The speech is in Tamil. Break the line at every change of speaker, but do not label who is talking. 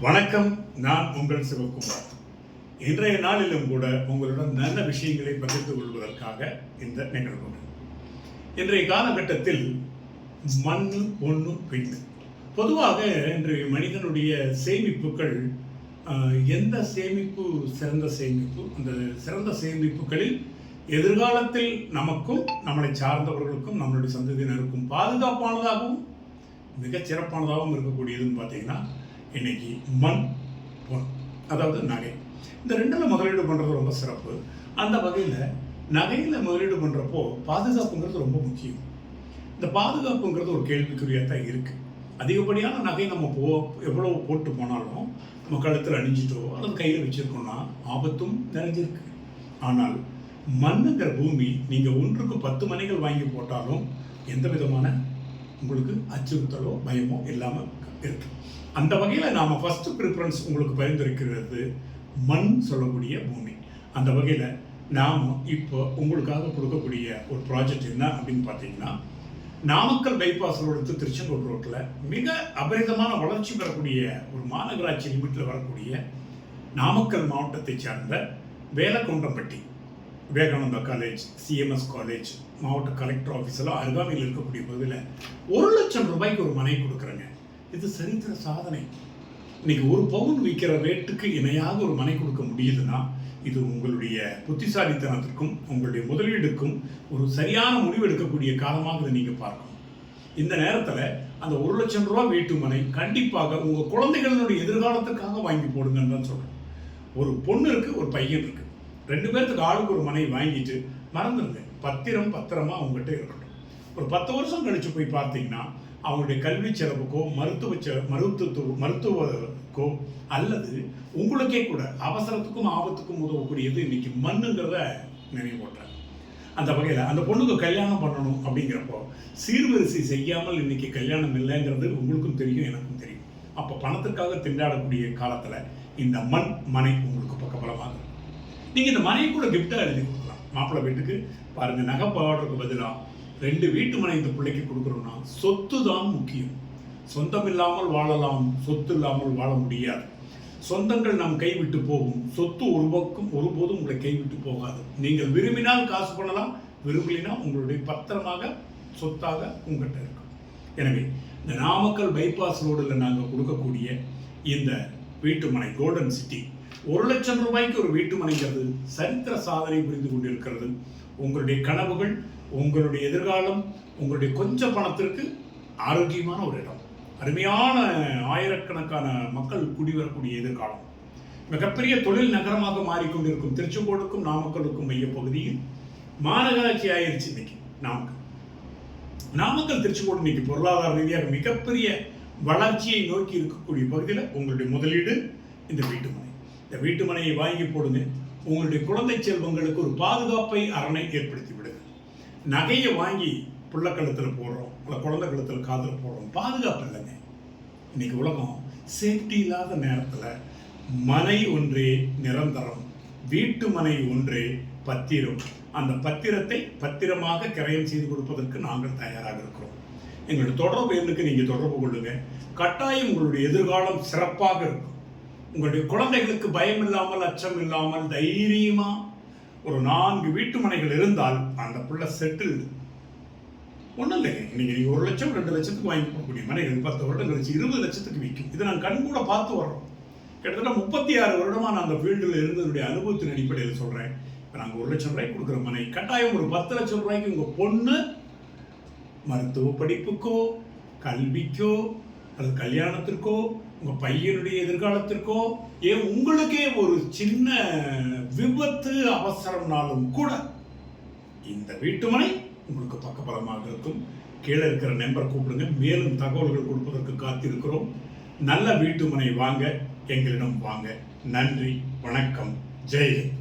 வணக்கம். நான் உங்கள் சிவகுமார். இன்றைய நாளிலும் கூட உங்களுடன் நல்ல விஷயங்களை பகிர்ந்து கொள்வதற்காக இந்த நிகழ்வு. இன்றைய காலகட்டத்தில் மண்ணு பொண்ணு பெண்ணு, பொதுவாக இன்றைய மனிதனுடைய சேமிப்புகள் எந்த சேமிப்பு சிறந்த சேமிப்பு, அந்த சிறந்த சேமிப்புகளில் எதிர்காலத்தில் நமக்கும் நம்மளை சார்ந்தவர்களுக்கும் நம்மளுடைய சந்ததியினருக்கும் பாதுகாப்பானதாகவும் மிகச்சிறப்பானதாகவும் இருக்கக்கூடியதுன்னு பார்த்தீங்கன்னா இன்னைக்கு மண் பொன், அதாவது நகை. இந்த ரெண்டில் முதலீடு பண்ணுறது ரொம்ப சிறப்பு. அந்த வகையில் நகையில் முதலீடு பண்ணுறப்போ பாதுகாப்புங்கிறது ரொம்ப முக்கியம். இந்த பாதுகாப்புங்கிறது ஒரு கேள்விக்குறியாக தான் இருக்குது. அதிகப்படியான நகை நம்ம எவ்வளோ போட்டு போனாலும் நம்ம கழுத்தில் அணிஞ்சிட்டோ அல்லது கையில் வச்சுருக்கோம்னா ஆபத்தும் நிறைஞ்சிருக்கு. ஆனால் மண்ணுங்கிற பூமி நீங்கள் 1க்கு 10 மனைகள் வாங்கி போட்டாலும் எந்த விதமான உங்களுக்கு அச்சுறுத்தலோ பயமோ இல்லாமல் இருக்கு. அந்த வகையில் நாம் ஃபஸ்ட்டு ப்ரிஃபரன்ஸ் உங்களுக்கு பரிந்துரைக்கிறது மண் சொல்லக்கூடிய பூமி. அந்த வகையில் நாம் இப்போ உங்களுக்காக கொடுக்கக்கூடிய ஒரு ப்ராஜெக்ட் என்ன அப்படின்னு பார்த்தீங்கன்னா, நாமக்கல் பைபாஸ் ரோடு திருச்செங்கோடு ரோட்டில் மிக அபரிதமான வளர்ச்சி பெறக்கூடிய ஒரு மாநகராட்சி லிமிட்டில் வரக்கூடிய நாமக்கல் மாவட்டத்தை சார்ந்த வேலக்கவுண்டம்பட்டி விவேகானந்தா காலேஜ், சிஎம்எஸ் காலேஜ், மாவட்ட கலெக்டர் ஆஃபீஸில் அருகாமையில் இருக்கக்கூடிய பகுதியில் 1 லட்சம் ரூபாய்க்கு ஒரு மனை கொடுக்குறேங்க. இது சரித்திர சாதனை. இன்னைக்கு 1 பவுன் விற்கிற ரேட்டுக்கு இணையாக ஒரு மனை கொடுக்க முடியுதுன்னா இது உங்களுடைய புத்திசாலித்தனத்திற்கும் உங்களுடைய முதலீடுக்கும் ஒரு சரியான முடிவு எடுக்கக்கூடிய காலமாக இதை நீங்கள் பார்க்கணும். இந்த நேரத்தில் அந்த 1 லட்சம் ரூபா வீட்டு மனை கண்டிப்பாக உங்கள் குழந்தைகளுடைய எதிர்காலத்துக்காக வாங்கி போடுங்கன்னு தான் சொல்கிறேன். ஒரு பொண்ணு இருக்குது, ஒரு பையன் இருக்குது. 2 பேர்த்துக்கு ஆளுக்கு ஒரு மனை வாங்கிட்டு மறந்துடுங்க. பத்திரமா அவங்ககிட்ட இருக்கட்டும். ஒரு 10 வருஷம் கழிச்சு போய் பார்த்தீங்கன்னா அவங்களுடைய கல்வி செலவுக்கோ மருத்துவக்கோ அல்லது உங்களுக்கே கூட அவசரத்துக்கும் ஆபத்துக்கும் உதவக்கூடியது இன்னைக்கு மண்ணுங்கிறத நினைவு போட்டாங்க. அந்த வகையில் அந்த பொண்ணுக்கு கல்யாணம் பண்ணணும் அப்படிங்கிறப்போ சீர்வரிசை செய்யாமல் இன்னைக்கு கல்யாணம் இல்லைங்கிறது உங்களுக்கும் தெரியும், எனக்கும் தெரியும். அப்போ பணத்துக்காக திண்டாடக்கூடிய காலத்தில் இந்த மனை உங்களுக்கு பக்கபலமாக இருக்கும். நீங்கள் இந்த மனையை கூட கிஃப்டாக எழுதி கொடுக்கலாம். மாப்பிள்ளை வீட்டுக்கு பாருங்கள், நகை பாடுறதுக்கு பதிலாக 2 வீட்டு மனை இந்த பிள்ளைக்கு கொடுக்குறோம்னா சொத்து தான் முக்கியம். சொந்தம் இல்லாமல் வாழலாம், சொத்து இல்லாமல் வாழ முடியாது. சொந்தங்கள் நம் கைவிட்டு போகும், சொத்து ஒருபோதும் உங்களை கைவிட்டு போகாது. நீங்கள் விரும்பினால் காசு பண்ணலாம், விரும்பலினா உங்களுடைய பத்திரமாக சொத்தாக உங்கள்கிட்ட இருக்கும். எனவே இந்த நாமக்கல் பைபாஸ் ரோடில் நாங்கள் கொடுக்கக்கூடிய இந்த வீட்டுமனை கோல்டன் சிட்டி 1 லட்சம் ரூபாய்க்கு ஒரு வீட்டுமனைங்கிறது சரித்திர சாதனை புரிந்து கொண்டிருக்கிறது. உங்களுடைய கனவுகள், உங்களுடைய எதிர்காலம், உங்களுடைய கொஞ்சம் பணத்திற்கு ஆரோக்கியமான ஒரு இடம், அருமையான ஆயிரக்கணக்கான மக்கள் குடிவரக்கூடிய எதிர்காலம், மிகப்பெரிய தொழில் நகரமாக மாறிக்கொண்டிருக்கும் திருச்செங்கோடுக்கும் நாமக்கலுக்கும் மைய பகுதியில் மாநகராட்சி ஆயிடுச்சு. இன்னைக்கு நாமக்கல் திருச்செங்கோடு இன்னைக்கு பொருளாதார ரீதியாக மிகப்பெரிய வளர்ச்சியை நோக்கி இருக்கக்கூடிய பகுதியில் உங்களுடைய முதலீடு இந்த வீட்டுமனை. இந்த வீட்டுமனையை வாங்கி போடுங்க. உங்களுடைய குழந்தை செல்வங்களுக்கு ஒரு பாதுகாப்பை அரணை ஏற்படுத்தி விடுங்க. நகையை வாங்கி புள்ள கழுத்தில் போடுறோம், இல்லை குழந்தை கழுத்தில் காதில் போடுறோம், பாதுகாப்பு இல்லைங்க. இன்னைக்கு உலகம் சேஃப்டி இல்லாத நேரத்தில் மனை ஒன்றே நிரந்தரம், வீட்டு மனை ஒன்றே பத்திரம். அந்த பத்திரத்தை பத்திரமாக கிரயம் செய்து கொடுப்பதற்கு நாங்கள் தயாராக இருக்கிறோம். எங்களுடைய தொடர்பு எண்ணுக்கு நீங்கள் தொடர்பு கொள்ளுங்க. கட்டாயம் உங்களுடைய எதிர்காலம் சிறப்பாக இருக்கும். உங்களுடைய குழந்தைகளுக்கு பயம் இல்லாமல், அச்சம் இல்லாமல், தைரியமா ஒரு 4 வீட்டு மனைகள் இருந்தால் அந்த பிள்ளை செட்டில். ஒன்றும் இல்லைங்க. இன்னைக்கு 1 லட்சம் 2 லட்சத்துக்கு வாங்கி போகக்கூடிய மனைகள் 10 வருடம் கழிச்சு 20 லட்சத்துக்கு விற்கும். இதை நான் கண் கூட பார்த்து வர்றோம். கிட்டத்தட்ட 36 வருடமா நான் அந்த ஃபீல்டில் இருந்ததுடைய அனுபவத்தின் அடிப்படையில் சொல்றேன். இப்போ நாங்கள் 1 லட்சம் ரூபாய்க்கு கொடுக்குற மனை கட்டாயம் ஒரு 10 லட்சம் ரூபாய்க்கு உங்கள் பொண்ணு மருத்துவ படிப்புக்கோ, கல்விக்கோ, அல்லது கல்யாணத்திற்கோ, உங்கள் பையனுடைய எதிர்காலத்திற்கோ, ஏன் உங்களுக்கே ஒரு சின்ன விபத்து அவசரம்னாலும் கூட இந்த வீட்டுமனை உங்களுக்கு பக்கபலமாக இருக்கும். கீழே இருக்கிற நம்பர் கூப்பிடுங்க. மேலும் தகவல்கள் கொடுப்பதற்கு காத்திருக்கிறோம். நல்ல வீட்டுமனை வாங்க, எங்களிடம் வாங்க. நன்றி, வணக்கம், ஜெய் ஹிந்த்.